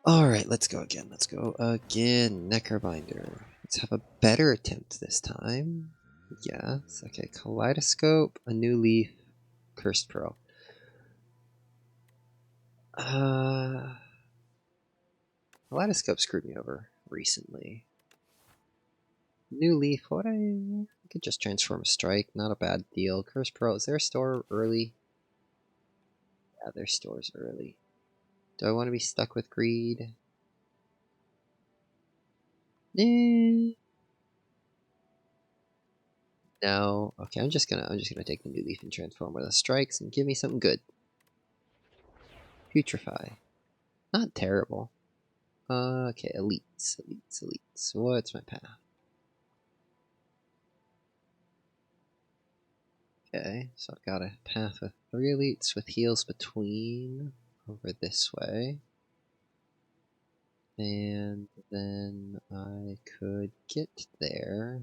Alright, let's go again. Let's go again. Necrobinder. Let's have a better attempt this time. Yes. Okay, Kaleidoscope, a new leaf, Cursed Pearl. Kaleidoscope screwed me over recently. New leaf, I could just transform a strike, not a bad deal. Cursed Pearl, is there a store early? Yeah, there's stores early. Do I want to be stuck with greed? No. Okay, I'm just gonna take the new leaf and transform with the strikes and give me something good. Putrefy. Not terrible. Okay, elites. What's my path? Okay, so I've got a path with 3 elites with heals between over this way. And then I could get there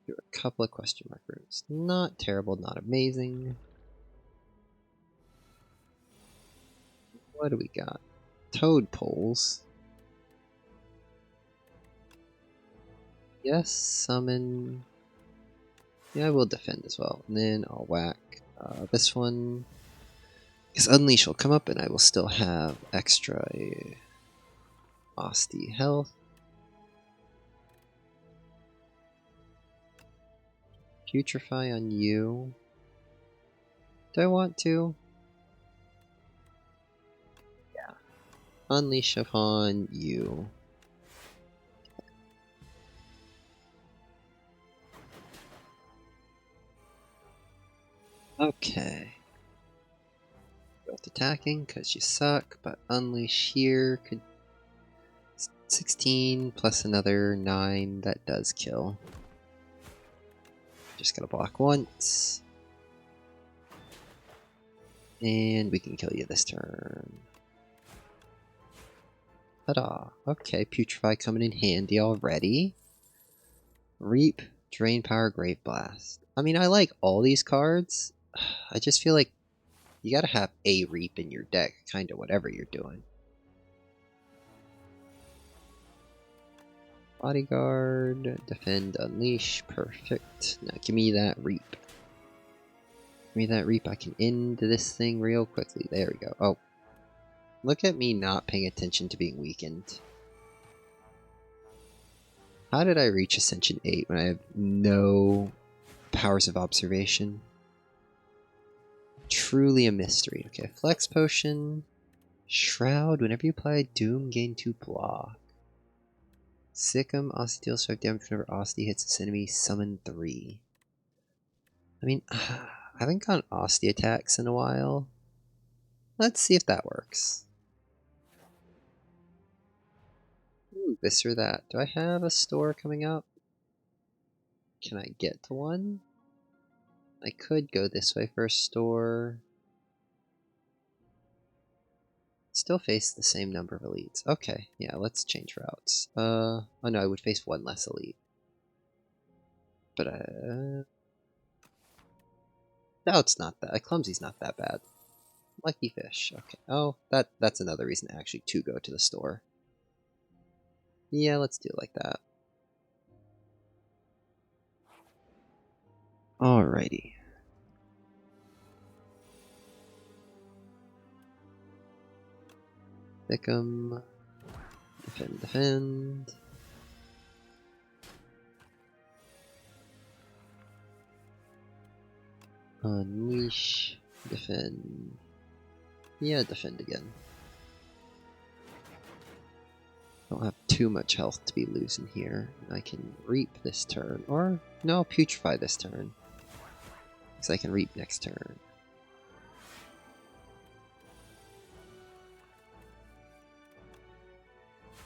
through a couple of question mark rooms. Not terrible, not amazing. What do we got? Toad poles. Yes, summon. Yeah, I will defend as well. And then I'll whack this one. Because Unleash will come up and I will still have extra Osty health. Putrefy on you. Do I want to? Yeah. Unleash upon you. Okay. Both attacking because you suck, but Unleash here could 16 plus another 9, that does kill. Just gotta block once. And we can kill you this turn. Ta-da. Okay, Putrefy coming in handy already. Reap, Drain Power, Grave Blast. I mean, I like all these cards. I just feel like you gotta have a Reap in your deck, kinda whatever you're doing. Bodyguard, Defend, Unleash, perfect. Now give me that Reap. Give me that Reap, I can end this thing real quickly. There we go. Oh. Look at me not paying attention to being weakened. How did I reach Ascension 8 when I have no powers of observation? Truly a mystery. Okay, Flex Potion. Shroud. Whenever you apply Doom, gain 2 block. Sick'em. Osty deals 5 damage whenever Osty hits this enemy. Summon 3. I mean, I haven't gotten Osty attacks in a while. Let's see if that works. Ooh, this or that. Do I have a store coming up? Can I get to one? I could go this way for a store. Still face the same number of elites. Okay, yeah, let's change routes. Oh no, I would face one less elite. But no, it's not that. Clumsy's not that bad. Lucky fish. Okay. Oh, that's another reason actually to go to the store. Yeah, let's do it like that. Alrighty. Thick'em. Defend. Unleash. Defend. Yeah, defend again. Don't have too much health to be losing here. I can reap this turn. Or, no, putrefy this turn. Because I can reap next turn.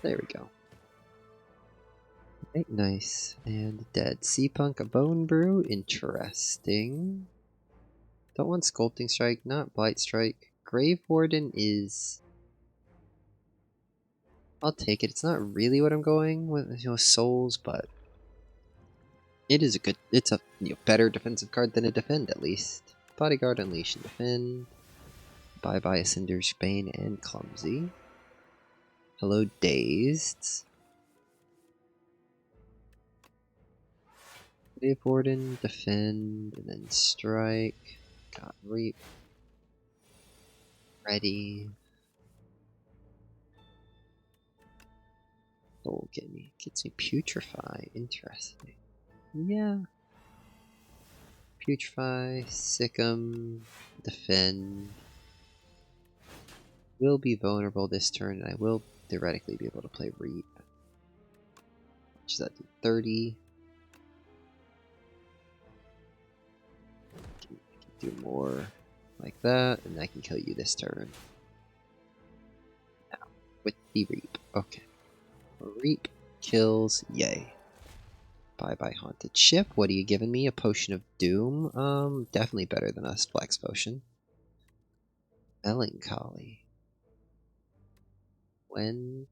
There we go. Right, nice. And dead. Sea Punk, a Bone Brew. Interesting. Don't want Sculpting Strike, not Blight Strike. Grave Warden is... I'll take it. It's not really what I'm going with, souls, but it is a good... It's a better defensive card than a defend, at least. Bodyguard, Unleash, and Defend. Bye-bye Ascender's Bane and Clumsy. Hello, Dazed. Grave Warden, defend, and then strike. Got Reap. Ready. Oh, gets me Putrefy. Interesting. Yeah. Putrefy, Sick'em, defend. Will be vulnerable this turn, and I will theoretically be able to play Reap. Which is at 30. I can do more like that, and I can kill you this turn. Now, with the Reap. Okay. Reap kills, yay. Bye-bye Haunted Ship. What are you giving me? A Potion of Doom? Definitely better than a Flex Potion. Melancholy. Cleanse.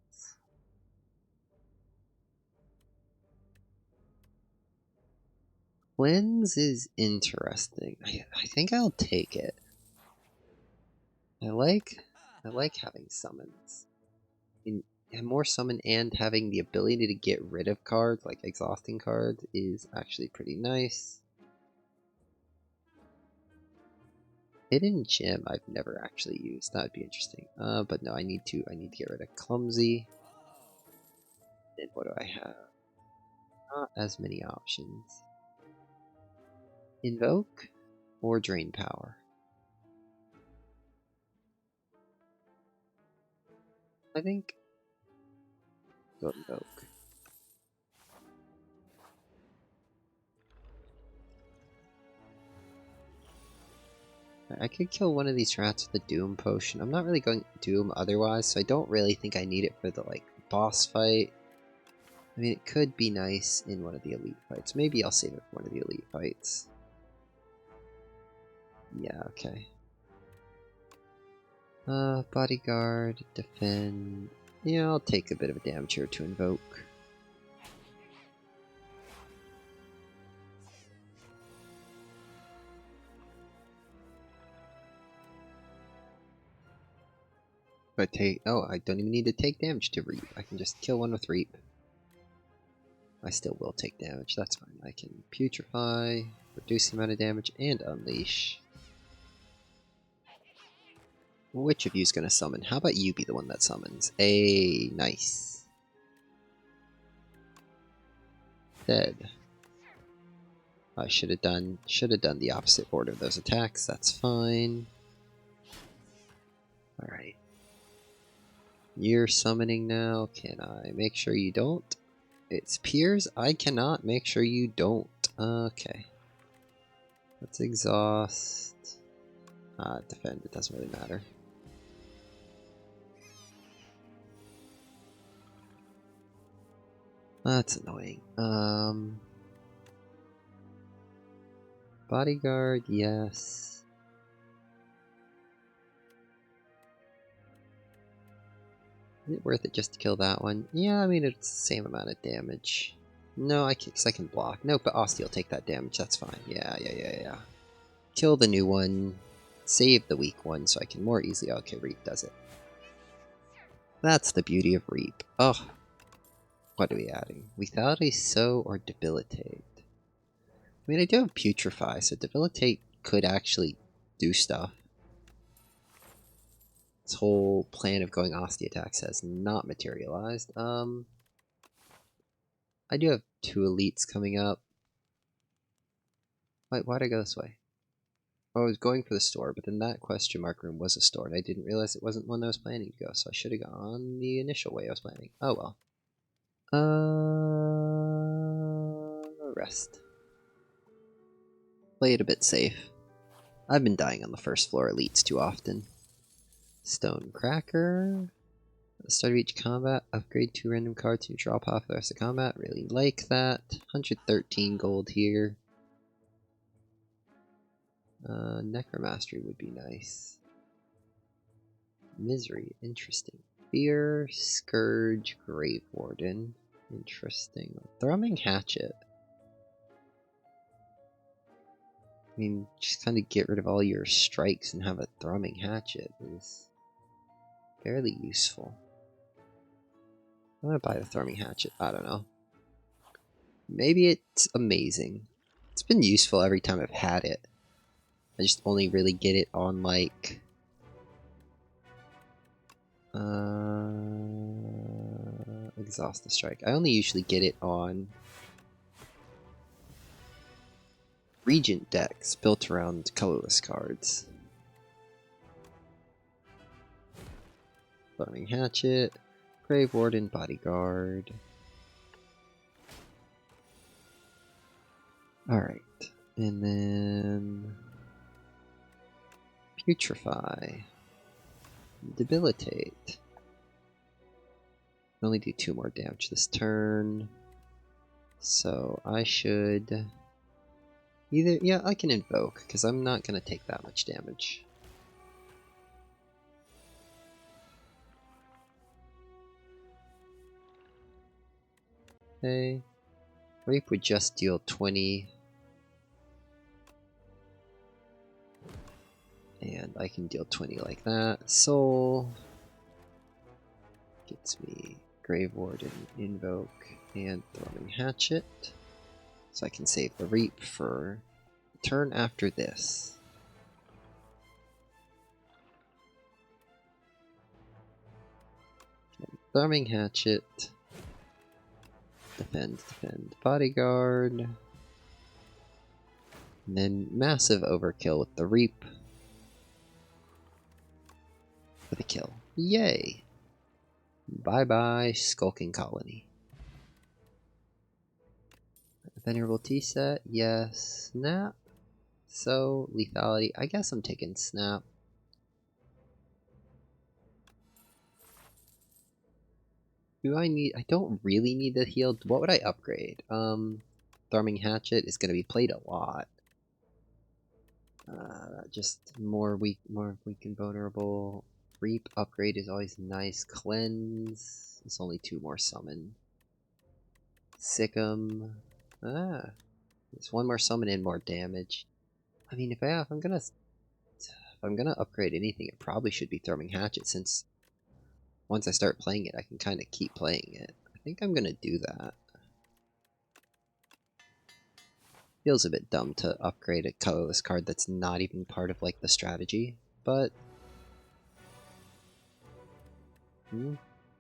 Cleanse is interesting. I think I'll take it. I like having summons. More summon and having the ability to get rid of cards, like exhausting cards, is actually pretty nice. Hidden Gem I've never actually used. That would be interesting. But no, I need to get rid of Clumsy. And what do I have? Not as many options. Invoke or Drain Power? I think go Invoke. I could kill one of these rats with a Doom Potion. I'm not really going Doom otherwise, so I don't really think I need it for the boss fight. I mean, it could be nice in one of the elite fights. Maybe I'll save it for one of the elite fights. Yeah, okay. Bodyguard, defend. Yeah, I'll take a bit of a damage here to invoke. But I don't even need to take damage to Reap. I can just kill one with Reap. I still will take damage, that's fine. I can Putrefy, reduce the amount of damage, and Unleash. Which of you is going to summon? How about you be the one that summons? Nice. Dead. I should have done the opposite order of those attacks. That's fine. Alright. You're summoning now. Can I make sure you don't? It's Piers. I cannot make sure you don't. Okay. Let's exhaust. Defend. It doesn't really matter. That's annoying. Bodyguard, yes. Is it worth it just to kill that one? Yeah, I mean, it's the same amount of damage. No, I can block. No, but Osti will take that damage. That's fine. Yeah. Kill the new one. Save the weak one so I can more easily... Okay, Reap does it. That's the beauty of Reap. Oh. What are we adding? Lethality, Sow, or Debilitate? I mean, I do have Putrefy, so Debilitate could actually do stuff. This whole plan of going Osti attacks has not materialized. I do have 2 elites coming up. Wait, why'd I go this way? Oh, I was going for the store, but then that question mark room was a store, and I didn't realize it wasn't one I was planning to go, so I should have gone the initial way I was planning. Oh well. Rest. Play it a bit safe. I've been dying on the first floor elites too often. Stone Cracker. At the start of each combat, upgrade 2 random cards and drop off the rest of combat. Really like that. 113 gold here. Necromastery would be nice. Misery, interesting. Fear, Scourge, Grave Warden. Interesting. Thrumming Hatchet. I mean, just kind of get rid of all your strikes and have a Thrumming Hatchet is fairly useful. I'm gonna buy the Thrumming Hatchet. I don't know. Maybe it's amazing. It's been useful every time I've had it. I just only really get it on, like... Exhaust the Strike. I only usually get it on Regent decks built around colorless cards. Thrumming Hatchet, Grave Warden, Bodyguard. Alright, and then Putrefy. Debilitate. Only do 2 more damage this turn. So I should either, yeah, I can invoke, because I'm not going to take that much damage. Okay. Rape would just deal 20. And I can deal 20 like that. Soul gets me Grave Warden, Invoke, and Thrumming Hatchet. So I can save the Reap for the turn after this. Okay, Thrumming Hatchet. Defend, defend, Bodyguard. And then massive overkill with the Reap. For the kill. Yay! Bye bye, Skulking Colony. Venerable Tea set, yes. Snap. So, lethality. I guess I'm taking Snap. Do I need... I don't really need the heal. What would I upgrade? Thrumming Hatchet is going to be played a lot. Just more weak and vulnerable. Reap upgrade is always nice. Cleanse. It's only 2 more summon. Sick'em. It's 1 more summon and more damage. I mean, if I'm gonna upgrade anything, it probably should be Thrumming Hatchet, since once I start playing it, I can kind of keep playing it. I think I'm gonna do that. Feels a bit dumb to upgrade a colorless card that's not even part of, like, the strategy, but...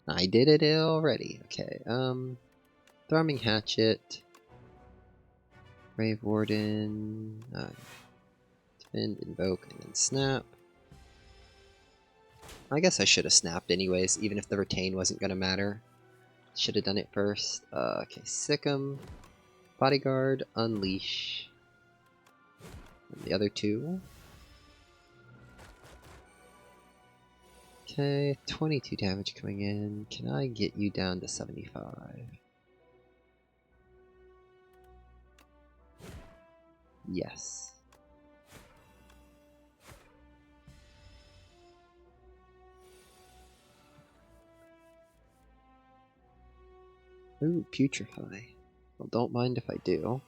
I did it already. Okay, Thrumming Hatchet. Grave Warden. Defend, Invoke, and then Snap. I guess I should have snapped anyways, even if the retain wasn't gonna matter. Should have done it first. Okay, Sick'em. Bodyguard, Unleash. And the other 2. Okay, 22 damage coming in. Can I get you down to 75? Yes. Ooh, Putrefy. Well, don't mind if I do.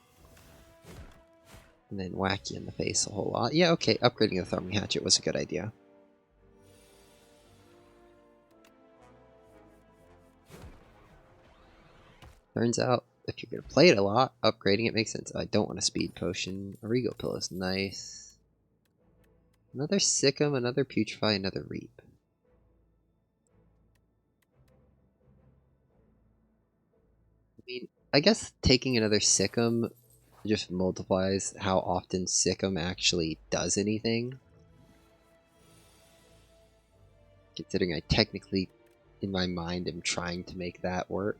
And then whack you in the face a whole lot. Yeah, okay, upgrading the Thrumming Hatchet was a good idea. Turns out, if you're going to play it a lot, upgrading it makes sense. I don't want a Speed Potion. A Regal Pill is nice. Another Sick'em, another Putrefy, another Reap. I mean, I guess taking another Sick'em just multiplies how often Sick'em actually does anything. Considering I technically, in my mind, am trying to make that work.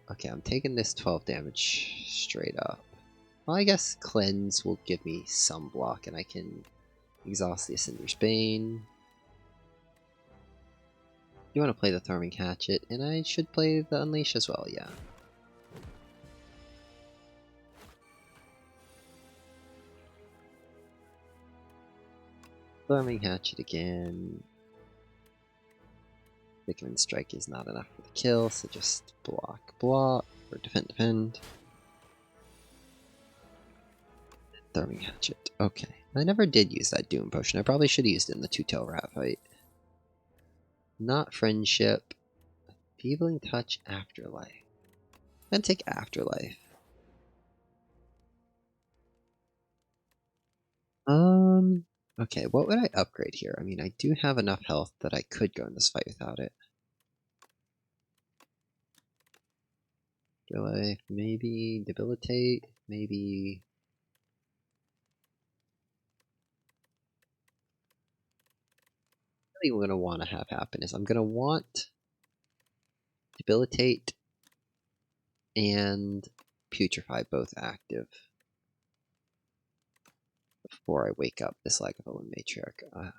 Okay, I'm taking this 12 damage straight up. Well, I guess Cleanse will give me some block, and I can exhaust the Ascender's Bane. You want to play the Thrumming Hatchet, and I should play the Unleash as well, yeah. Thrumming Hatchet again. Thickman Strike is not enough for the kill, so just block, block. whatever. Defend, defend. Throwing Hatchet. Okay. I never did use that Doom Potion. I probably should have used it in the two-tail rat fight. Not Friendship. Feebling Touch, Afterlife. I'm gonna take Afterlife. Okay, what would I upgrade here? I mean, I do have enough health that I could go in this fight without it. Afterlife, maybe Debilitate, maybe... What I'm gonna want to have happen is I'm gonna want Debilitate and Putrefy both active before I wake up this Lagavulin Matriarch.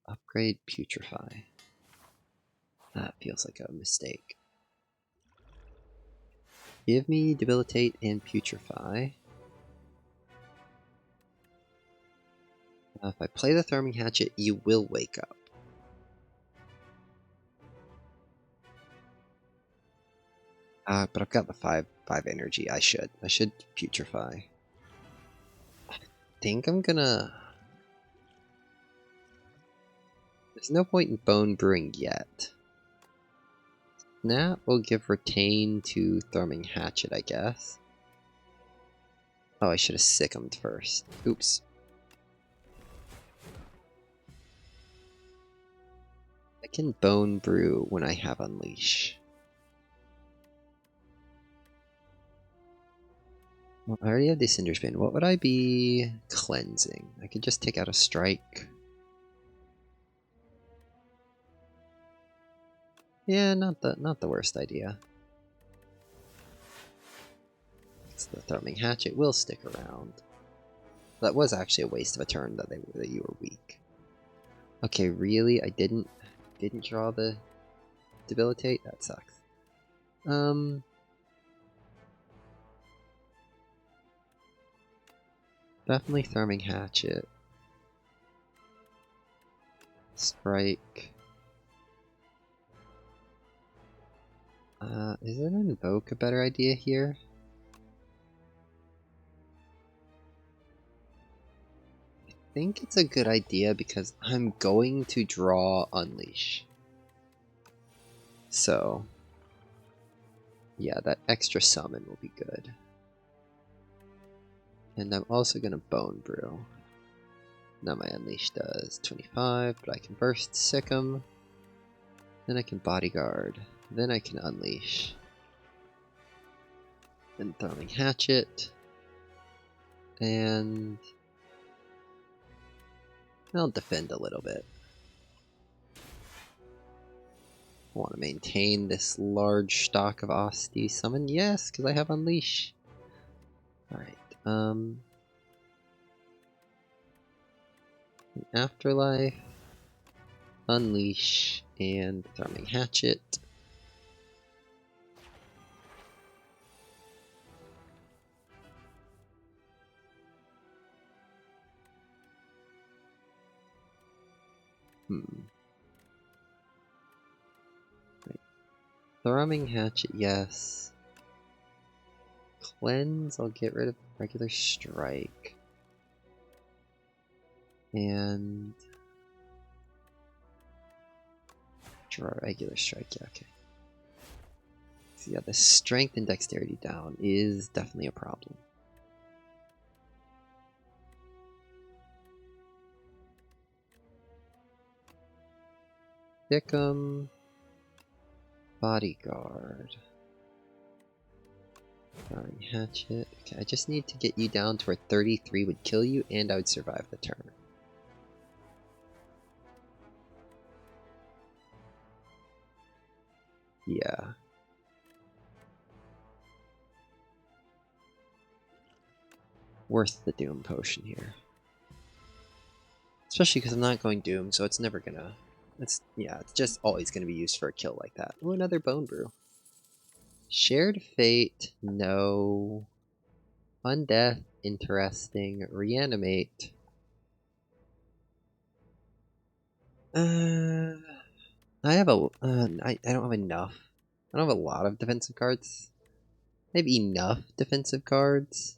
Upgrade Putrefy. That feels like a mistake. Give me Debilitate and Putrefy. If I play the Throwing Hatchet, you will wake up. But I've got the 5 energy. I should Putrefy. I think I'm gonna... There's no point in Bone Brewing yet. Snap will give Retain to Throwing Hatchet, I guess. Oh, I should have Sickemed first. Oops. I can Bone Brew when I have Unleash. Well, I already have the Cinder Spin. What would I be cleansing? I could just take out a Strike. Yeah, not the worst idea. The Throwing Hatchet will stick around. That was actually a waste of a turn that you were weak. Okay, really? I didn't draw the Debilitate? That sucks. Definitely Throwing Hatchet. Strike. Is an Invoke a better idea here? I think it's a good idea because I'm going to draw Unleash. So, yeah, that extra summon will be good. And I'm also going to Bone Brew. Now my Unleash does 25, but I can Burst Sickem. Then I can Bodyguard. Then I can Unleash. Then Throwing Hatchet. And I'll defend a little bit. I want to maintain this large stock of Asti summon. Yes, because I have Unleash. Alright, Afterlife, Unleash, and Throwing Hatchet. Right. Throwing Hatchet, yes. Cleanse, I'll get rid of regular Strike. And draw regular Strike, yeah, okay. So yeah, the Strength and Dexterity down is definitely a problem. Sickem, Bodyguard, Throwing Hatchet. Okay, I just need to get you down to where 33 would kill you and I would survive the turn. Yeah. Worth the Doom Potion here. Especially because I'm not going Doom, so it's never gonna... it's just always gonna be used for a kill like that. Oh, another Bone Brew. Shared Fate, no. Undeath, interesting. Reanimate. I I have a. I don't have enough. I don't have a lot of defensive cards. I have enough defensive cards.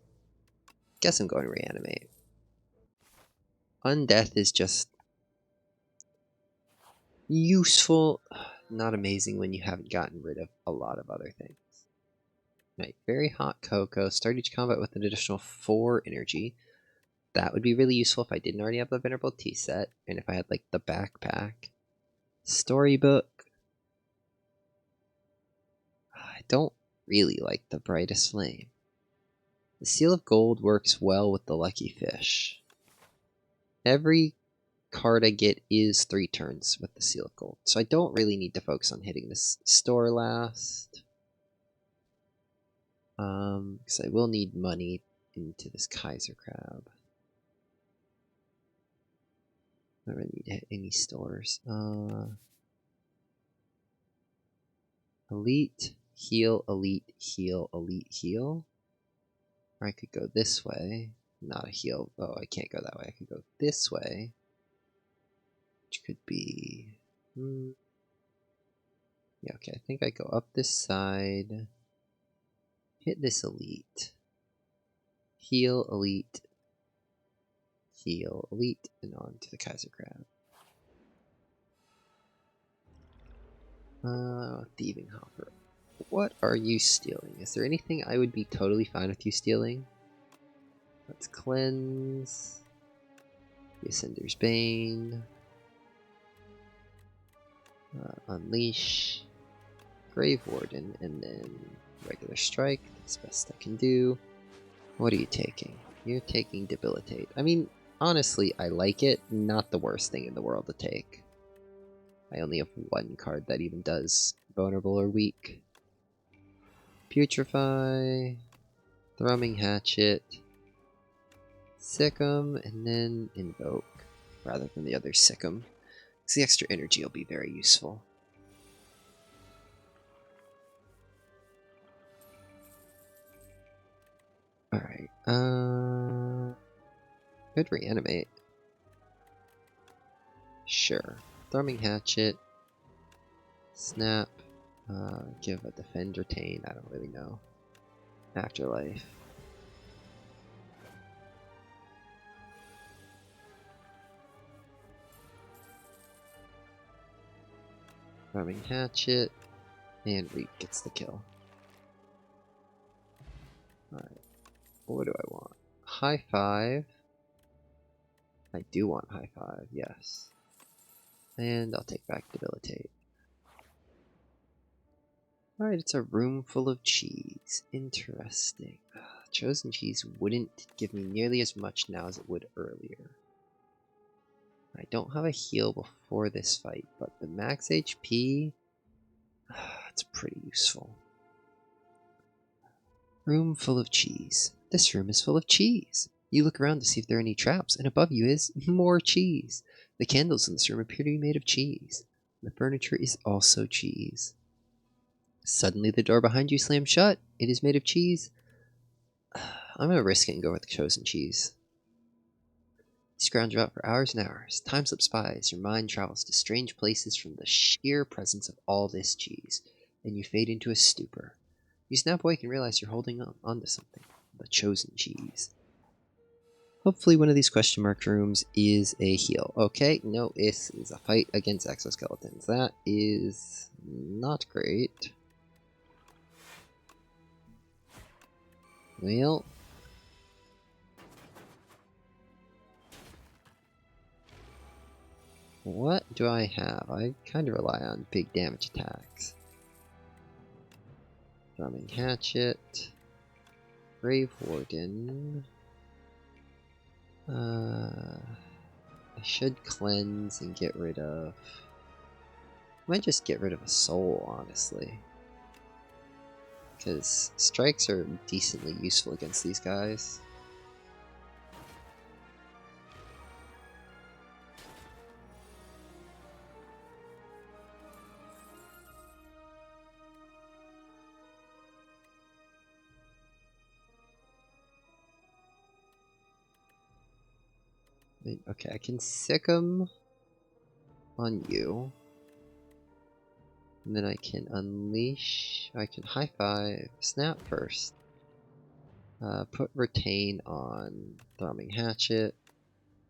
Guess I'm going to reanimate. Undeath is just useful, not amazing when you haven't gotten rid of a lot of other things. Right, very hot cocoa. Start each combat with an additional 4 energy. That would be really useful if I didn't already have the Venerable Tea set, and if I had like the backpack. Storybook. I don't really like the Brightest Flame. The Seal of Gold works well with the Lucky Fish. Every card I get is 3 turns with the Seal of Gold, so I don't really need to focus on hitting this store last. Because I will need money into this Kaiser Crab. I don't really need to hit any stores. Elite, heal, elite, heal, elite, heal. Or I could go this way. Not a heal. Oh, I can't go that way. I could go this way. Which could be... Yeah, okay. I think I go up this side. Hit this elite. Heal, elite. Heal, elite. And on to the Kaiser Crab. Thieving Hopper. What are you stealing? Is there anything I would be totally fine with you stealing? Let's cleanse. The Ascender's Bane. Unleash. Grave Warden, and then regular strike. That's the best I can do. What are you taking? You're taking Debilitate. I mean, honestly, I like it. Not the worst thing in the world to take. I only have 1 card that even does vulnerable or weak. Putrefy. Thrumming Hatchet. Sick'em, and then Invoke, rather than the other Sick'em. Because the extra energy will be very useful. Alright, could reanimate. Sure. Thrumming Hatchet. Snap. Give a Defend, Retain, I don't really know. Afterlife. Thrumming Hatchet. And Reap gets the kill. Alright. What do I want? High 5. I do want high 5, yes. And I'll take back Debilitate. Alright, it's a room full of cheese. Interesting. Chosen cheese wouldn't give me nearly as much now as it would earlier. I don't have a heal before this fight, but the max HP, it's pretty useful. Room full of cheese. This room is full of cheese. You look around to see if there are any traps, and above you is more cheese. The candles in this room appear to be made of cheese. The furniture is also cheese. Suddenly the door behind you slams shut. It is made of cheese. I'm gonna risk it and go with the chosen cheese. You scrounge about for hours and hours. Time slips by as your mind travels to strange places from the sheer presence of all this cheese, and you fade into a stupor. You snap awake and realize you're holding on to something. The chosen cheese. Hopefully one of these question mark rooms is a heal. Okay, no, this is a fight against exoskeletons. That is not great. Well, what do I have? I kind of rely on big damage attacks. Thrumming Hatchet. Grave Warden. I should cleanse and get rid of... I might just get rid of a soul, honestly. Because strikes are decently useful against these guys. Okay, I can sick 'em on you. And then I can unleash, I can high five, snap first. Put retain on Thrumming Hatchet,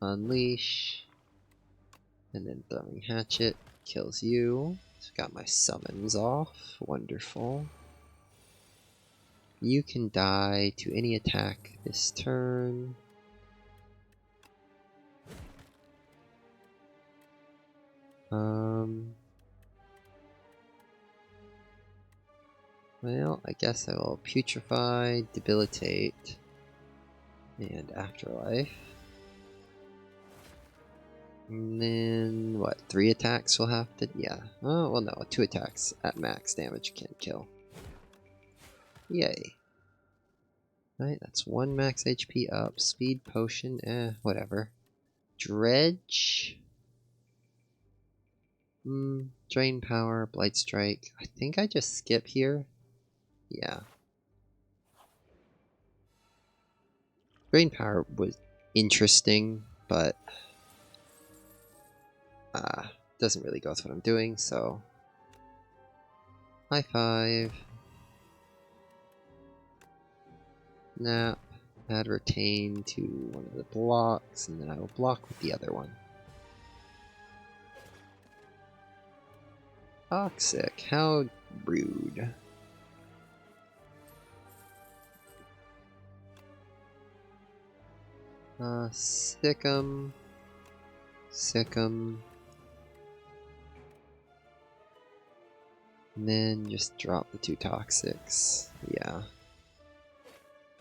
unleash, and then Thrumming Hatchet kills you. So got my summons off, wonderful. You can die to any attack this turn. Well, I guess I will putrefy, debilitate, and afterlife. And then, what, 3 attacks will have to, yeah. Oh, well no, 2 attacks at max damage can kill. Yay. Right, that's 1 max HP up, speed potion, whatever. Dredge. Drain power, blight strike. I think I just skip here. Yeah. Drain power was interesting, but doesn't really go with what I'm doing, so high five. Nap. Add retain to one of the blocks, and then I will block with the other one. Toxic, how rude. Sick 'em. Sick 'em. And then just drop the 2 toxics. Yeah.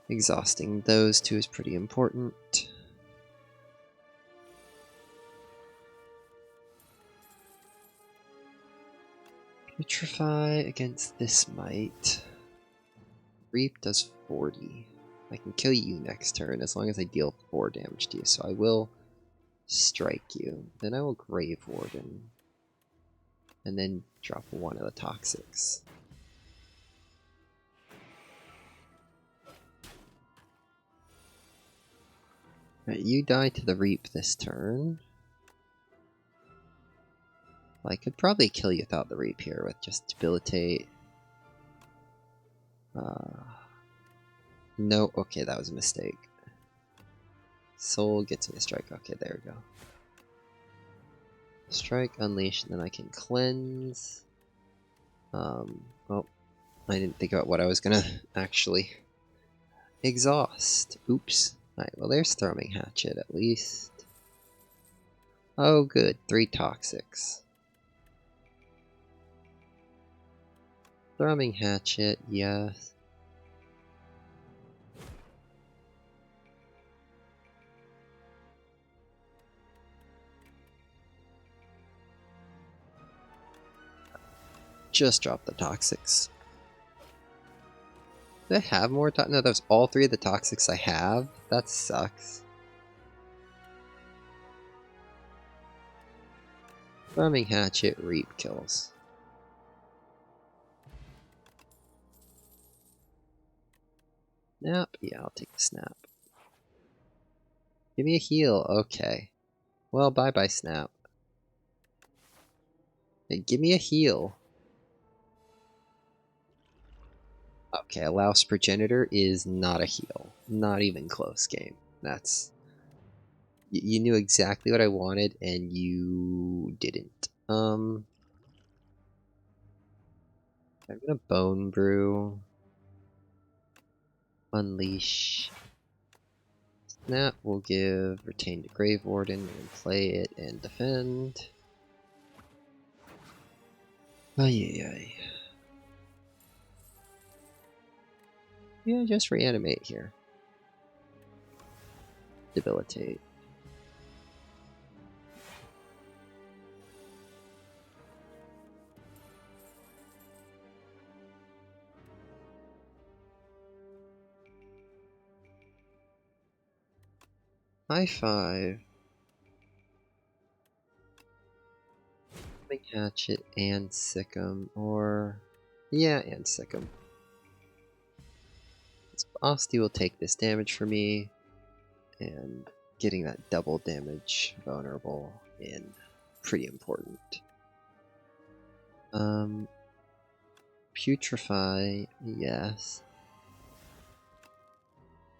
Exhausting those 2 is pretty important. Putrefy against this might. Reap does 40. I can kill you next turn as long as I deal 4 damage to you, so I will strike you. Then I will Grave Warden. And then drop 1 of the toxics. Right, you die to the Reap this turn. Well, I could probably kill you without the Reap here with just debilitate. No, okay, that was a mistake. Soul gets me a strike. Okay, there we go. Strike, unleash, and then I can cleanse. Oh, I didn't think about what I was gonna actually exhaust. Oops. Alright, well there's Thrumming Hatchet at least. Oh good, 3 toxics. Thrumming Hatchet, yes. Just drop the toxics. Do I have more to no, that was all 3 of the toxics I have? That sucks. Thrumming Hatchet, Reap kills. Snap? Yeah, I'll take the snap. Give me a heal. Okay. Well, bye-bye, snap. Hey, give me a heal. Okay, a Louse Progenitor is not a heal. Not even close, game. That's... You knew exactly what I wanted, and you didn't. I'm gonna Bone Brew. Unleash. Snap will give Retain to Grave Warden, and play it and defend. Ay. Yeah, just reanimate here. Debilitate. High five. Hatchet and Sick'em, or... Yeah, and Sick'em. Asti will take this damage for me, and getting that double damage vulnerable in pretty important. Putrefy, yes.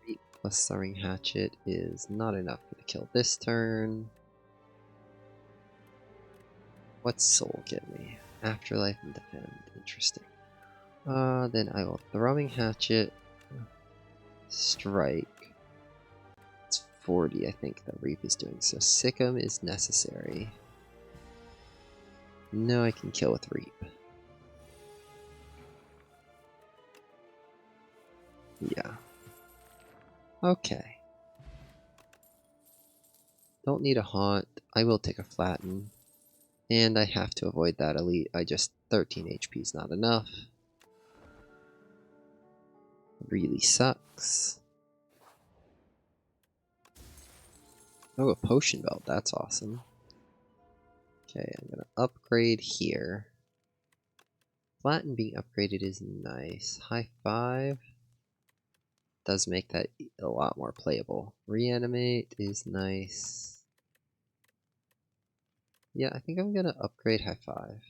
Reap plus Throwing Hatchet is not enough to kill this turn. What's Soul get me? Afterlife and Defend. Interesting. Then I will Throwing Hatchet, Strike. It's 40, I think, that Reap is doing. So Sick 'em is necessary. No, I can kill with Reap. Yeah. Okay. Don't need a Haunt. I will take a Flatten. And I have to avoid that Elite. 13 HP is not enough. Really sucks. Oh, a Potion Belt. That's awesome. Okay, I'm gonna upgrade here. Flatten being upgraded is nice. High 5 does make that a lot more playable. Reanimate is nice. Yeah, I think I'm gonna upgrade High 5.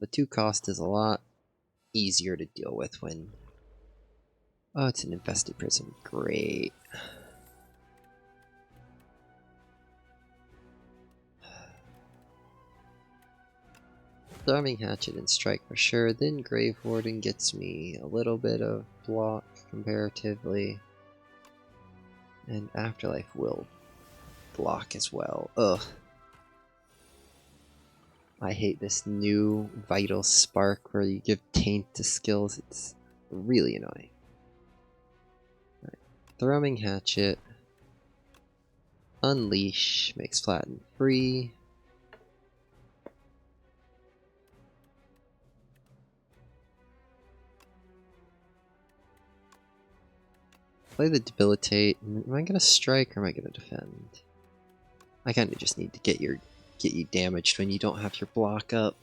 The 2 cost is a lot easier to deal with when... Oh, it's an Infested Prism. Great. Throwing Hatchet and Strike for sure, then Grave Warden gets me a little bit of block comparatively. And Afterlife will block as well. Ugh. I hate this new Vital Spark where you give Taint to skills. It's really annoying. Right. Throwing Hatchet. Unleash makes Flatten free. Play the Debilitate. Am I gonna strike or am I gonna defend? I kinda just need to get you damaged when you don't have your block up.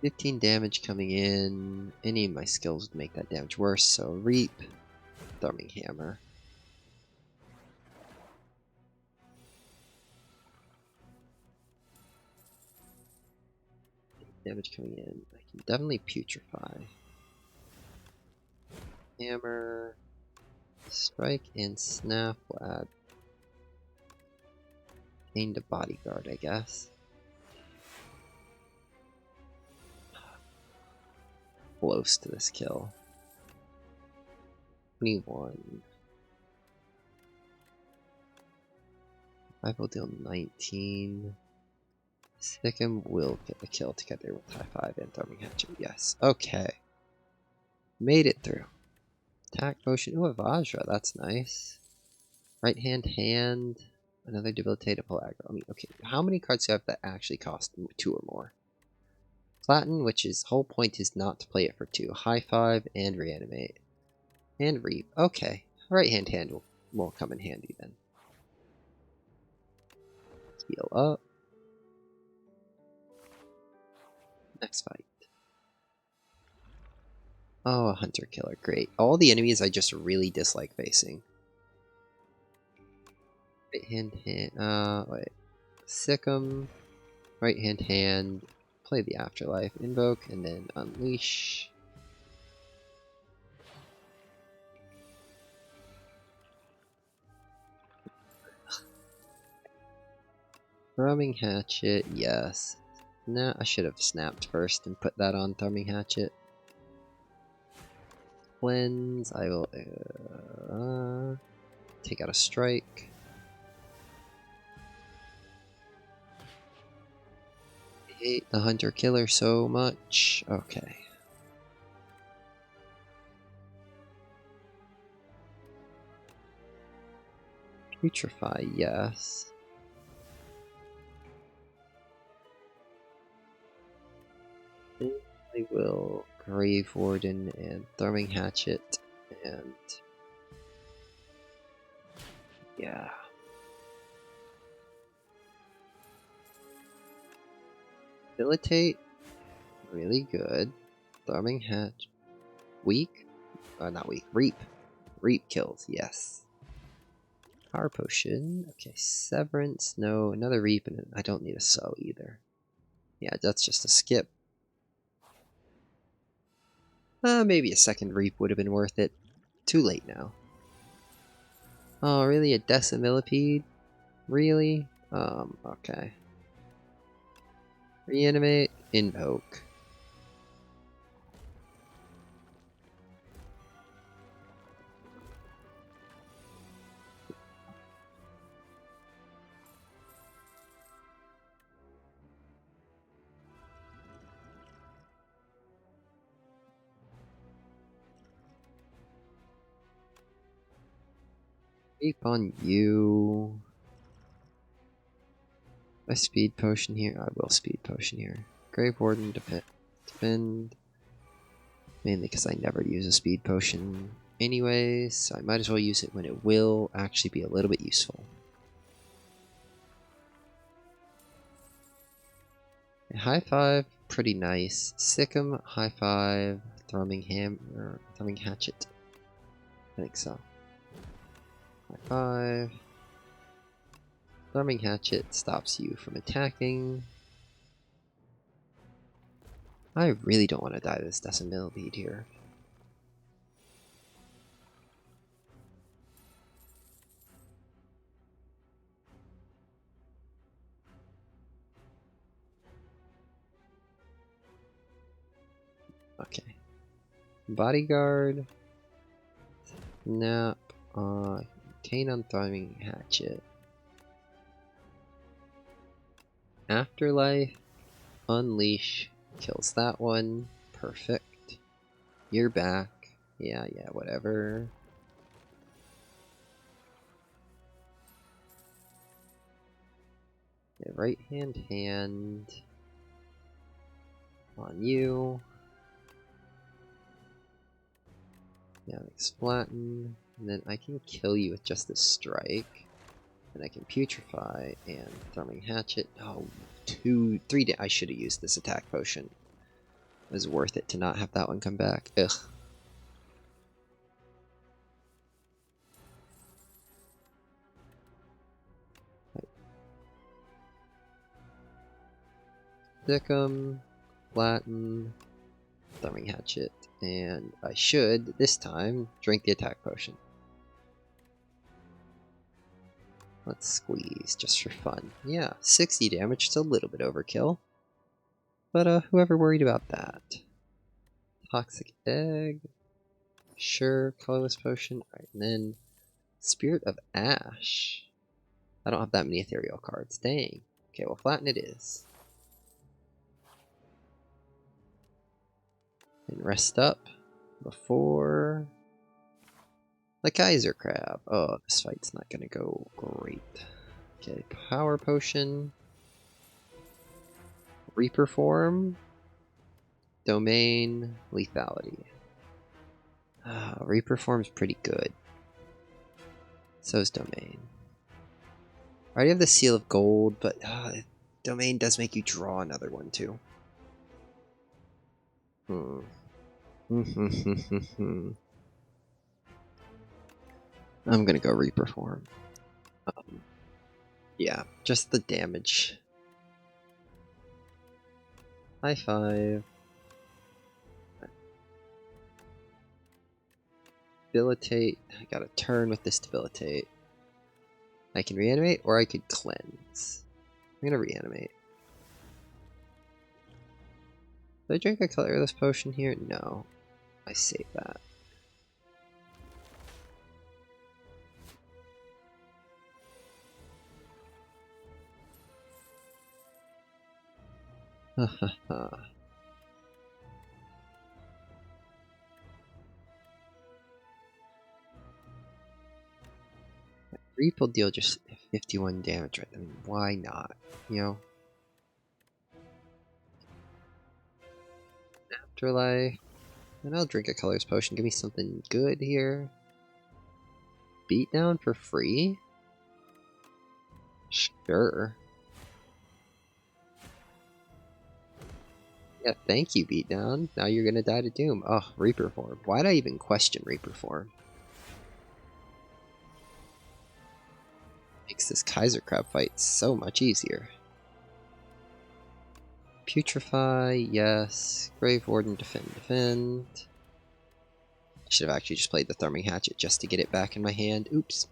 $15 damage coming in. Any of my skills would make that damage worse, so Reap, Throwing Hammer. Damage coming in. I can definitely Putrefy. Hammer, Strike, and Snap will add Pain to Bodyguard, I guess. Close to this kill. 21. I will deal 19. Stickum will get the kill together with High 5 and Throwing Hatchet. Yes. Okay. Made it through. Attack Motion. Ooh, a Vajra. That's nice. Right hand. Another Debilitated pull aggro. I mean, okay. How many cards do I have that actually cost 2 or more? Flatten, which is whole point is not to play it for 2. High 5 and Reanimate. And Reap. Okay. Right hand will come in handy then. Heal up. Next fight. Oh, a Hunter Killer. Great. All the enemies I just really dislike facing. Right hand. Wait. Sick 'em. Right hand. Play the Afterlife. Invoke, and then Unleash. Throwing Hatchet, yes. No, I should have snapped first and put that on Throwing Hatchet. Cleanse, I will take out a Strike. I hate the Hunter Killer so much. Okay. Putrefy, yes. I will Grave Warden and Throwing Hatchet and yeah. Debilitate, really good. Throwing Hatch, weak? Not weak. Reap. Reap kills, yes. Power potion. Okay, severance. No, another reap, and I don't need a sow either. Yeah, that's just a skip. Maybe a second reap would have been worth it. Too late now. Oh, really? A decimillipede? Really? Okay. Reanimate, invoke. Reap on you. A speed potion here. I will speed potion here. Grave Warden, defend. Mainly because I never use a speed potion anyways, so I might as well use it when it will actually be a little bit useful. High five, pretty nice. Sikkim, high five, thrumming hatchet. I think so. High five. Thrumming hatchet stops you from attacking. I really don't want to die to this decimillipede here. Okay. Bodyguard. Nap. Cane on thrumming hatchet. Afterlife. Unleash. Kills that one. Perfect. You're back. Yeah, whatever. Yeah, right hand on you. Yeah, let's flatten. And then I can kill you with just this strike. And I can putrefy and thrumming hatchet. Oh, 2, 3 I should have used this attack potion. It was worth it to not have that one come back. Ugh. Sikkim, flatten, thrumming hatchet, and I should, this time, drink the attack potion. Let's squeeze, just for fun. Yeah, 60 damage, it's a little bit overkill. But whoever worried about that? Toxic egg. Sure, colorless potion. Alright, and then Spirit of Ash. I don't have that many ethereal cards. Dang. Okay, well, flatten it is. And rest up before the Kaiser Crab. Oh, this fight's not gonna go great. Okay, power potion. Reaper form. Domain. Lethality. Reaper form's pretty good. So's Domain. I already have the Seal of Gold, but Domain does make you draw another one too. I'm gonna go Reaper form. Yeah, just the damage. High five. Debilitate. I got a turn with this debilitate. I can reanimate or I could cleanse. I'm gonna reanimate. Did I drink a colorless potion here? No. I save that. Reap will deal just 51 damage, right? I mean, why not? You know? Afterlife. And I'll drink a colorless potion. Give me something good here. Beatdown for free? Sure. Yeah, thank you, Beatdown. Now you're gonna die to Doom. Oh, Reaper form. Why'd I even question Reaper form? this Kaiser Crab fight so much easier. Putrefy, yes. Grave Warden, defend. Should have actually just played the Therming Hatchet just to get it back in my hand. Oops.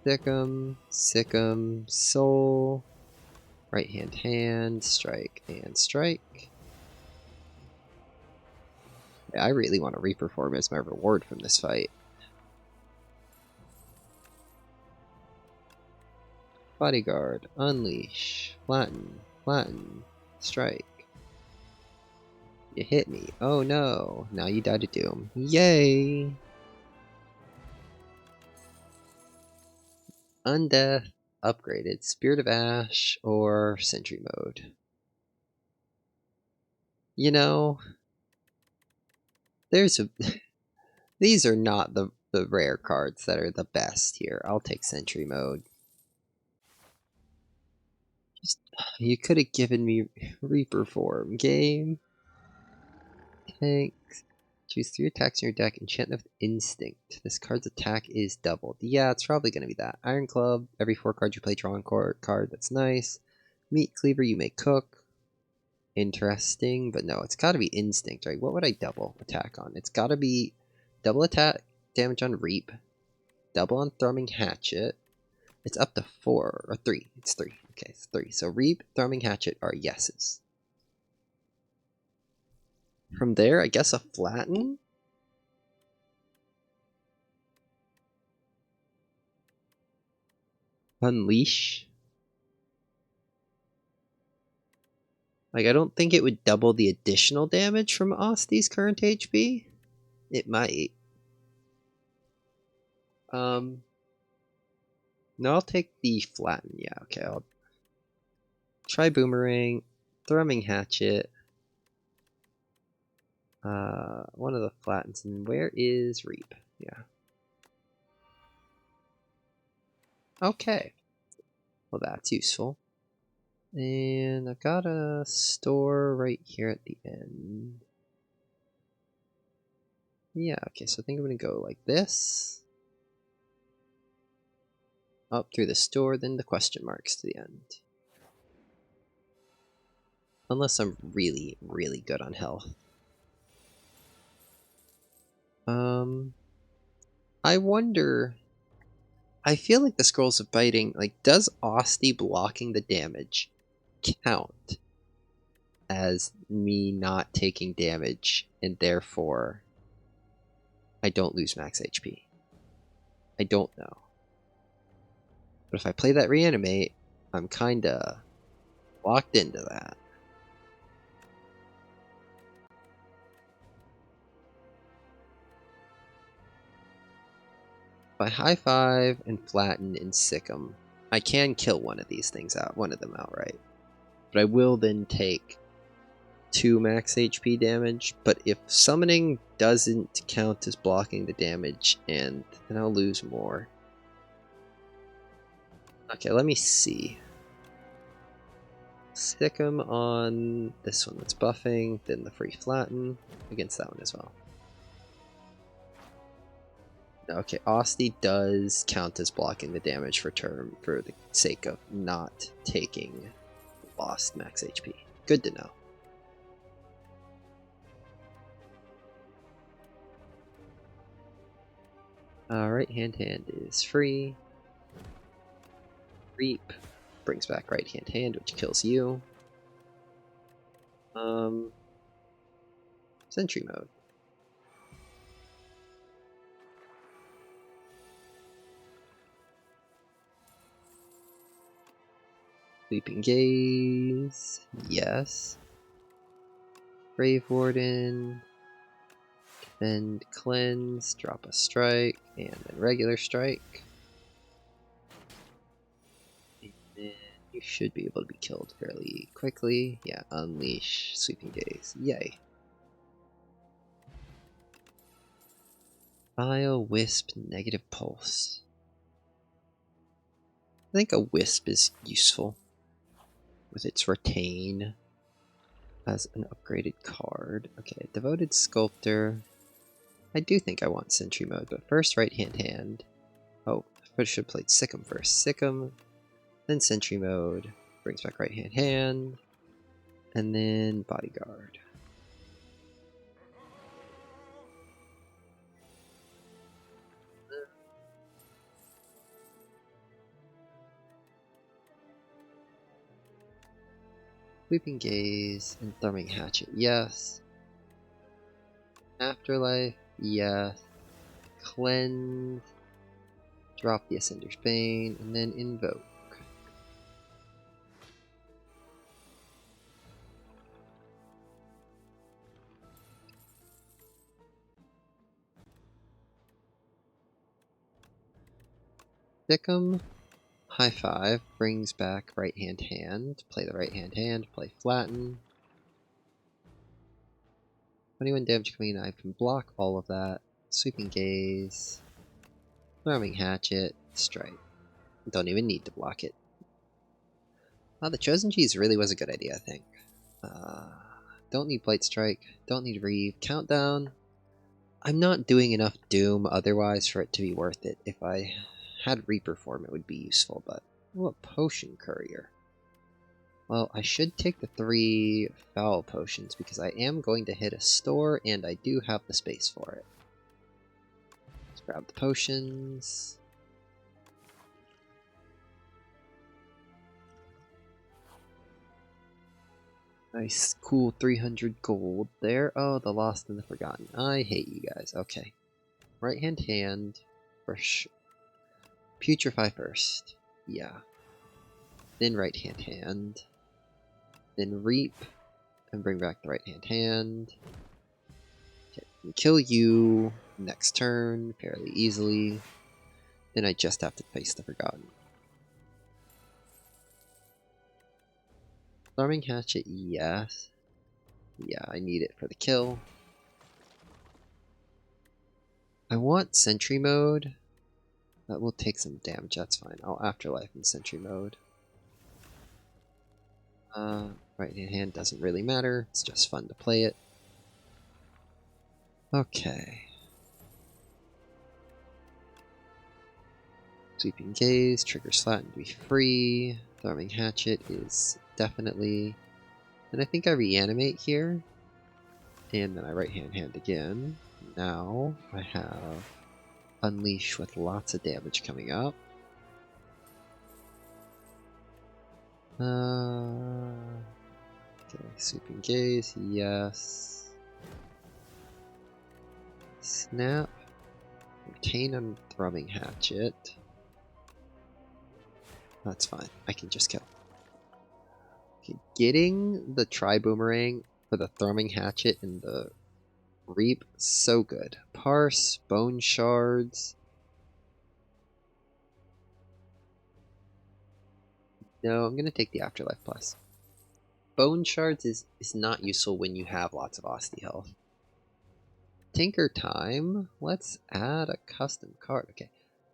Sick'em, Soul. Right hand, strike, and strike. Yeah, I really want to Reperform as my reward from this fight. Bodyguard, unleash, flatten, strike. You hit me. Oh no. Now you die to Doom. Yay! Undeath, upgraded, Spirit of Ash, or Sentry Mode. You know, there's a... These are not the rare cards that are the best here. I'll take Sentry Mode. Just, you could have given me Reperform, game. Thanks. Choose 3 attacks in your deck, enchant them with Instinct. This card's attack is doubled. Yeah, it's probably going to be that. Iron Club, every 4 cards you play, draw a card. That's nice. Meat Cleaver, you may cook. Interesting, but no, it's got to be Instinct, right? What would I double attack on? It's got to be double attack damage on Reap, double on Throwing Hatchet. It's up to 4 or 3. It's 3. Okay, it's 3. So Reap, Throwing Hatchet are yeses. From there, I guess a Flatten. Unleash. Like, I don't think it would double the additional damage from Osty's current HP. It might. No, I'll take the Flatten. Yeah, okay, I'll try Boomerang, Thrumming Hatchet. One of the Flattens. And where is Reap? Yeah. Okay. Well, that's useful. And I've got a store right here at the end. Yeah, okay, so I think I'm going to go like this. Up through the store, then the question marks to the end. Unless I'm really, really good on health. I wonder... I feel like the Scrolls of Biting, like, does Osty blocking the damage count as me not taking damage, and therefore I don't lose max HP? I don't know. But if I play that Reanimate, I'm kinda locked into that. If I High Five and Flatten and Sick'em, I can kill one of them outright. But I will then take 2 max HP damage. But if summoning doesn't count as blocking the damage, and then I'll lose more. Okay, let me see. Sick'em on this one that's buffing, then the free Flatten against that one as well. Okay, Osty does count as blocking the damage for turn for the sake of not taking lost max HP. Good to know. Right hand is free. Reap brings back right hand, which kills you. Sentry Mode. Sleeping Gaze, yes. Grave Warden, then Cleanse, drop a strike, and then regular strike. And then you should be able to be killed fairly quickly. Yeah, Unleash, Sweeping Gaze, yay. Bio, Wisp, Negative Pulse. I think a Wisp is useful with its Retain as an upgraded card. Okay, Devoted Sculptor. I do think I want Sentry Mode, but first right hand. Oh, I should have played Sikkim first. Sikkim, then Sentry Mode, brings back right hand, and then Bodyguard. Sweeping Gaze and Throwing Hatchet, yes. Afterlife, yes. Cleanse, drop the Ascender's Bane, and then Invoke. Sikkim, High Five, brings back right hand, play the right hand, play Flatten. 21 damage coming in, I can block all of that. Sweeping Gaze, Throwing Hatchet, Strike. Don't even need to block it. Wow, the Chosen Cheese really was a good idea, I think. Don't need Blight Strike, don't need Reeve. Countdown. I'm not doing enough Doom otherwise for it to be worth it. If I had Reaper form, it would be useful, but... Oh, a Potion Courier. Well, I should take the 3 Foul Potions, because I am going to hit a store, and I do have the space for it. Let's grab the potions. Nice, cool 300 gold there. Oh, the Lost and the Forgotten. I hate you guys. Okay. Right hand, for sure. Putrefy first. Yeah. Then right hand. Then Reap, and bring back the right hand. Okay. Kill you next turn, fairly easily. Then I just have to face the Forgotten. Throwing Hatchet, yes. Yeah, I need it for the kill. I want Sentry Mode. That will take some damage, that's fine. I'll Afterlife in Sentry Mode. Right hand doesn't really matter, it's just fun to play it. Okay. Sweeping Gaze, triggers Flatten to be free. Throwing Hatchet is definitely... And I think I reanimate here. And then I right hand again. Now I have Unleash with lots of damage coming up. Okay, Sweeping Gaze, yes. Snap. Retain on Thrumming Hatchet. That's fine. I can just kill. Okay, getting the Tri-Boomerang for the Thrumming Hatchet and the Reap, so good. Parse, Bone Shards. No, I'm going to take the Afterlife Plus. Bone Shards is not useful when you have lots of Asti health. Tinker time. Let's add a custom card. Okay.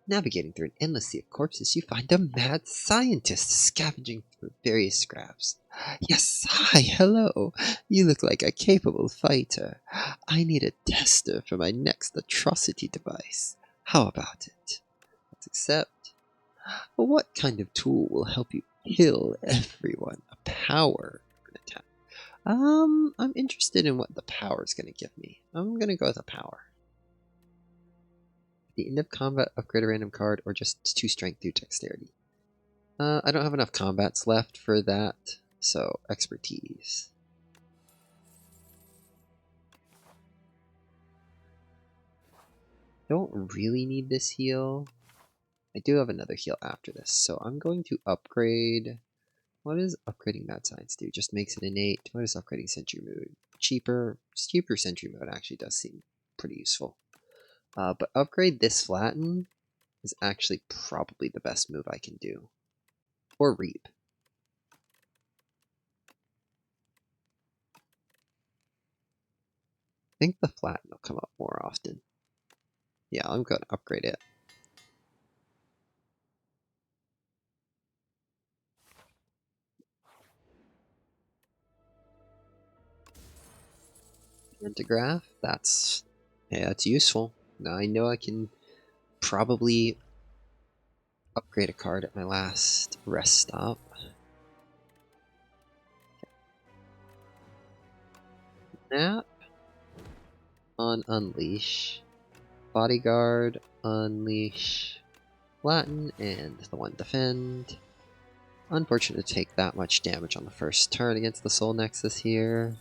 Navigating through an endless sea of corpses, you find a mad scientist scavenging through various scraps. Yes, hi, hello. You look like a capable fighter. I need a tester for my next atrocity device. How about it? Let's accept. What kind of tool will help you kill everyone? A power or an attack? I'm interested in what the power is going to give me. I'm going to go with a power. At the end of combat, upgrade a random card, or just 2 strength through dexterity. I don't have enough combats left for that, so expertise. Don't really need this heal. I do have another heal after this, so I'm going to upgrade. What does upgrading Mad Science do? Just makes it innate. What is upgrading Sentry Mode? Cheaper Sentry Mode actually does seem pretty useful. But upgrade this Flatten is actually probably the best move I can do. Or Reap. I think the Flatten will come up more often. Yeah, I'm going to upgrade it. Antigraph, that's Yeah, that's useful. Now I know I can probably upgrade a card at my last rest stop. Nap on Unleash. Bodyguard, Unleash, Flatten, and the one Defend. Unfortunate to take that much damage on the first turn against the Soul Nexus here.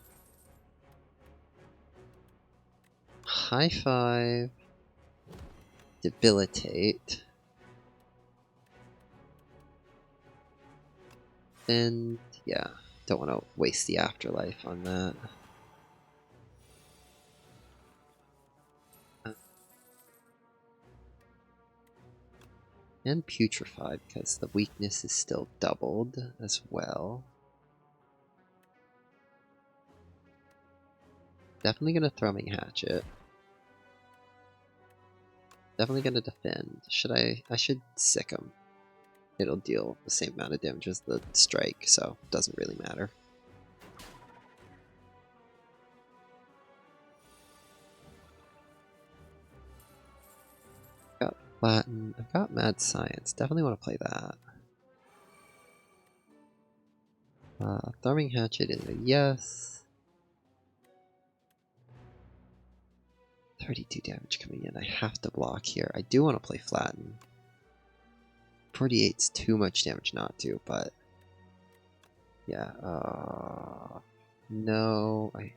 High Five. Debilitate. And yeah, don't want to waste the Afterlife on that. And Putrefied, because the weakness is still doubled as well. Definitely gonna Thrumming Hatchet. Definitely gonna defend. I should Sick him. It'll deal the same amount of damage as the strike, so it doesn't really matter. Got Latin. I've got Mad Science. Definitely want to play that. Thrumming Hatchet is a yes. 32 damage coming in. I have to block here. I do want to play Flatten. 48's too much damage not to, but yeah. No, I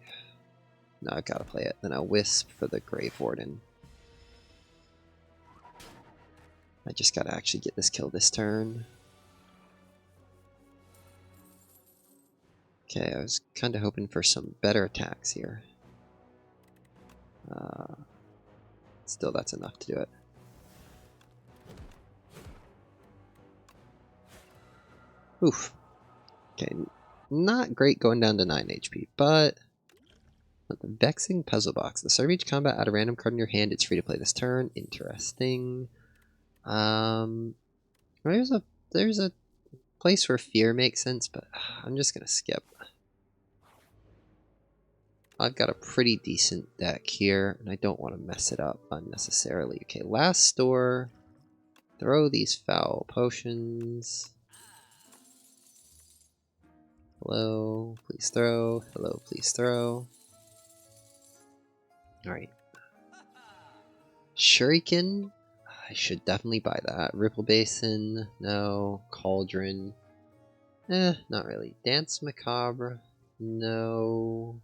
gotta play it. Then I'll Wisp for the Grave Warden. I just gotta actually get this kill this turn. Okay, I was kind of hoping for some better attacks here. Still, that's enough to do it. Oof. Okay, not great going down to 9 HP, but the Vexing Puzzle Box. The start of each combat, add a random card in your hand. It's free to play this turn. Interesting. There's a place where Fear makes sense, but I'm just gonna skip. I've got a pretty decent deck here, and I don't want to mess it up unnecessarily. Okay, last store. Throw these foul potions. Hello, please throw. Hello, please throw. Alright. Shuriken. I should definitely buy that. Ripple Basin. No. Cauldron. Not really. Dance Macabre. No.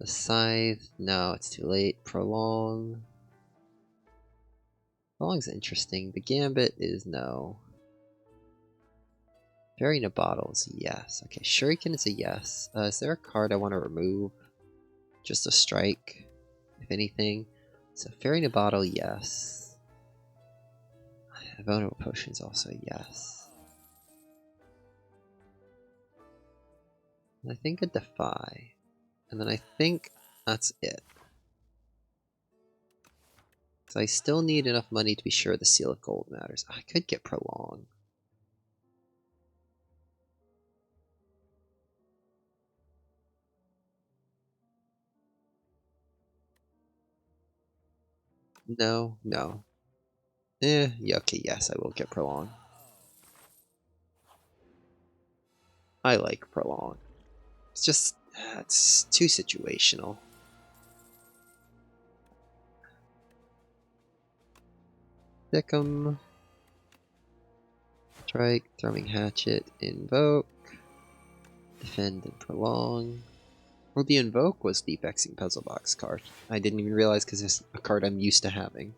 The Scythe. No, it's too late. Prolong. Prolong's interesting. The Gambit is no. Fairy in a Bottle is a yes. Okay, Shuriken is a yes. Is there a card I want to remove? Just a strike, if anything. So Fairy in a Bottle, yes. Vulnerable Potion is also a yes. And I think a Defy. And then I think that's it. So I still need enough money to be sure the Seal of Gold matters. I could get Prolong. No. Yeah, okay, yes, I will get Prolong. I like Prolong. It's just, it's too situational. Thickum. Strike, Thrumming Hatchet, Invoke. Defend and Prolong. Well, the Invoke was the Vexing Puzzle Box card. I didn't even realize because it's a card I'm used to having.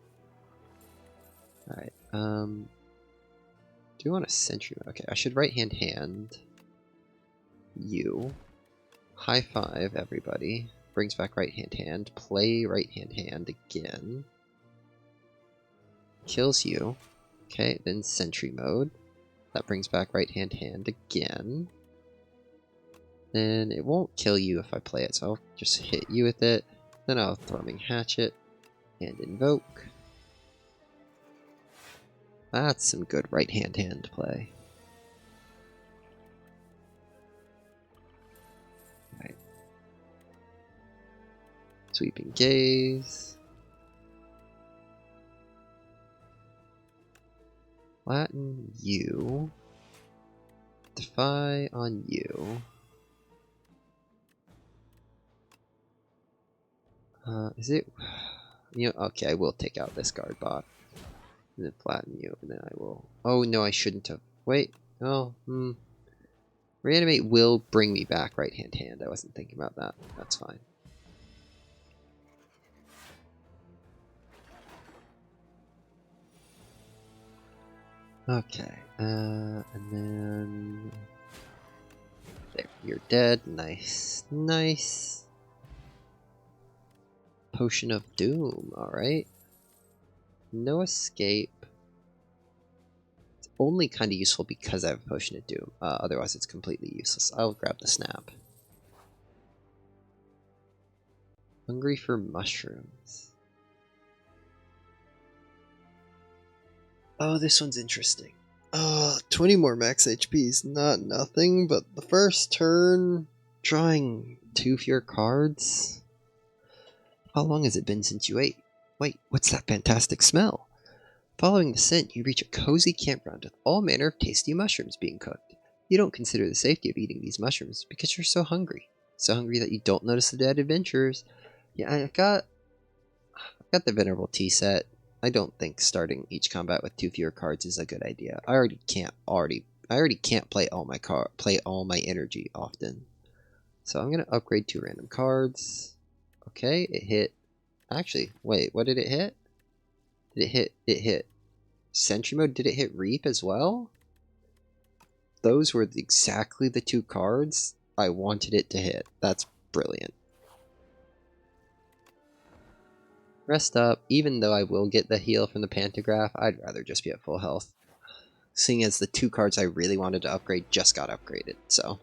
Alright, do you want a Sentry? Okay, I should hand you. High five, everybody. Brings back hand. Play hand again. Kills you. Okay, then Sentry mode. That brings back hand again. Then it won't kill you if I play it, so I'll just hit you with it. Then I'll Thrumming Hatchet and Invoke. That's some good hand play. Right. Sweeping Gaze. Flatten you. Defy on you. Is it? You know, okay, I will take out this guard bot. And then flatten you, and then I will... Oh, no, I shouldn't have. Wait. Oh, Reanimate will bring me back right hand. I wasn't thinking about that. That's fine. Okay, and then... There, you're dead. Nice. Nice. Potion of Doom, alright. No escape. It's only kind of useful because I have a Potion of Doom. Otherwise it's completely useless. I'll grab the snap. Hungry for mushrooms. Oh, this one's interesting. 20 more max HP is not nothing, but the first turn, drawing 2 fewer cards? How long has it been since you ate? Wait, what's that fantastic smell? Following the scent, you reach a cozy campground with all manner of tasty mushrooms being cooked. You don't consider the safety of eating these mushrooms because you're so hungry. So hungry that you don't notice the dead adventurers. Yeah, I've got the Venerable Tea set. I don't think starting each combat with 2 fewer cards is a good idea. I already can't play all my energy often. So I'm gonna upgrade 2 random cards. Okay, it hit. Actually, wait, what did it hit? It hit Sentry Mode. Did it hit Reap as well? Those were exactly the 2 cards I wanted it to hit. That's brilliant. Rest up. Even though I will get the heal from the Pantograph, I'd rather just be at full health. Seeing as the 2 cards I really wanted to upgrade just got upgraded, so.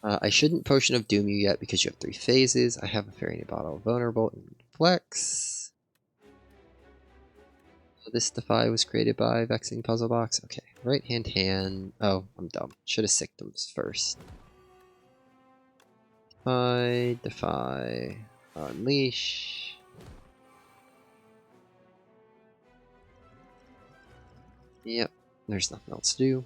I shouldn't Potion of Doom you yet because you have 3 phases. I have a Fairy Bottle Vulnerable and Flex. This Defy was created by Vexing Puzzle Box. Okay, right hand. Oh, I'm dumb. Should have sicked them first. Defy, Unleash. Yep, there's nothing else to do.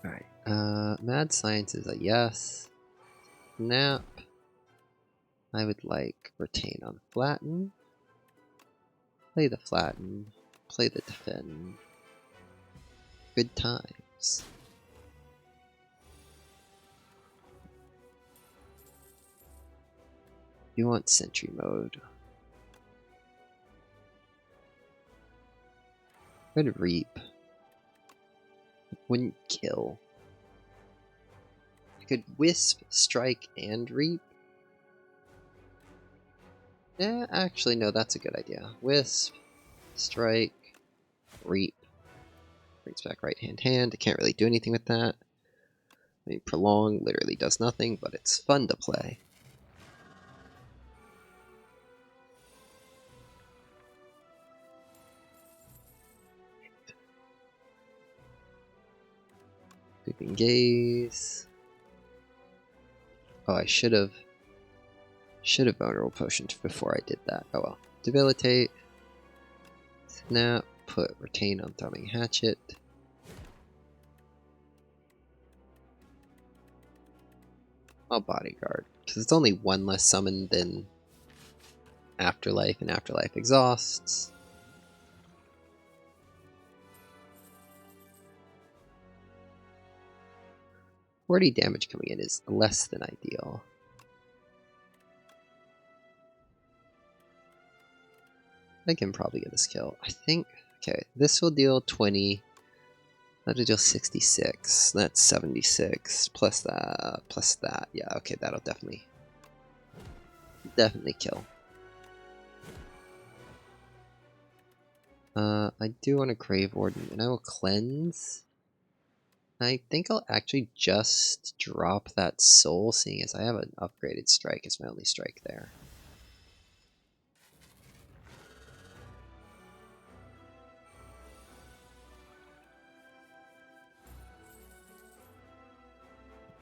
Alright, Mad Science is a yes. Snap. I would like Retain on Flatten. Play the Flatten. Play the Defend. Good times. You want Sentry Mode. Good Reap. Wouldn't kill. I could Wisp, Strike, and Reap. Yeah, actually, no, that's a good idea. Wisp, Strike, Reap. Brings back right hand. I can't really do anything with that. I mean, Prolong literally does nothing, but it's fun to play. Sweeping Gaze. Oh, I should have Vulnerable Potioned before I did that. Oh well. Debilitate. Snap. Put Retain on Thrumming Hatchet. I'll Bodyguard, because it's only 1 less summon than Afterlife, and Afterlife exhausts. $40 damage coming in is less than ideal. I can probably get this kill. I think, okay, this will deal 20. That'll deal 66. That's 76. Plus that. Yeah, okay, that'll definitely kill. I do want to Crave Warden, and I will Cleanse. I think I'll actually just drop that Soul, seeing as I have an upgraded Strike as my only strike there.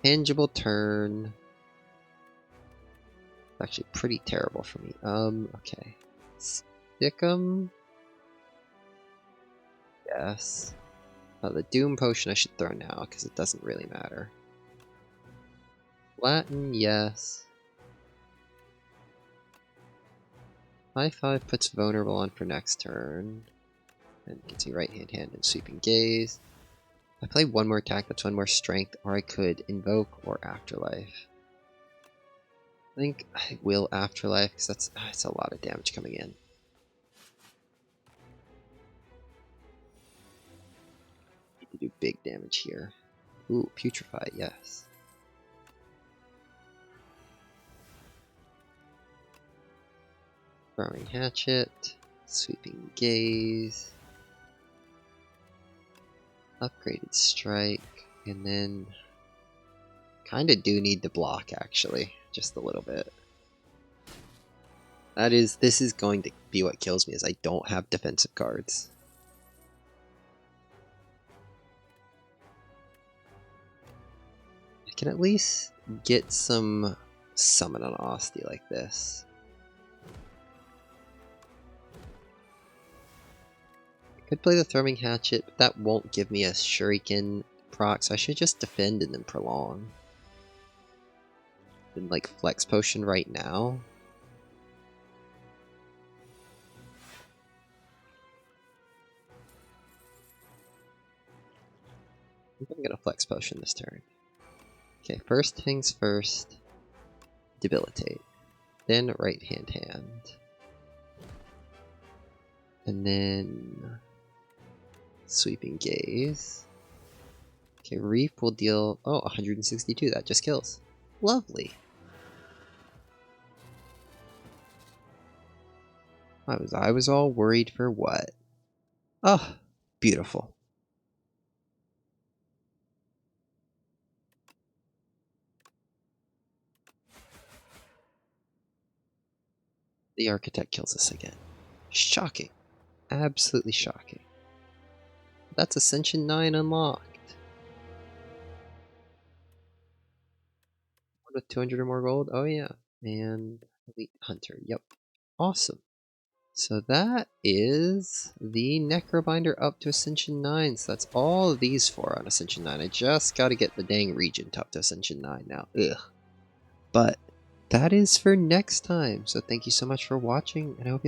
tangible turn. It's actually pretty terrible for me. Okay. Stick 'em. Yes. The Doom Potion I should throw now, because it doesn't really matter. Latin, yes. High 5 puts Vulnerable on for next turn. And gets me right hand and Sweeping Gaze. I play one more attack, that's one more strength, or I could Invoke or Afterlife. I think I will Afterlife, because that's a lot of damage coming in. Need to do big damage here. Ooh, Putrefy, yes. Throwing Hatchet, Sweeping Gaze, Upgraded Strike, and then kinda do need to block actually, just a little bit. This is going to be what kills me, is I don't have defensive cards. I can at least get some summon on Asti like this. I could play the Throwing Hatchet, but that won't give me a Shuriken proc, so I should just defend and then prolong. Then like Flex Potion right now. I'm gonna Flex Potion this turn. Okay, first things first. Debilitate. Then right hand. And then Sweeping Gaze. Okay, Reap will deal 162, that just kills. Lovely. I was all worried for what? Oh, beautiful. The Architect kills us again. Shocking. Absolutely shocking. That's Ascension 9 unlocked. With 200 or more gold? Oh yeah. And Elite Hunter. Yep. Awesome. So that is the Necrobinder up to Ascension 9. So that's all of these for on Ascension 9. I just got to get the dang Regent up to Ascension 9 now. Ugh. But that is for next time. So thank you so much for watching, and I hope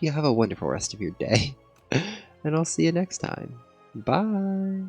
you have a wonderful rest of your day. And I'll see you next time. Bye.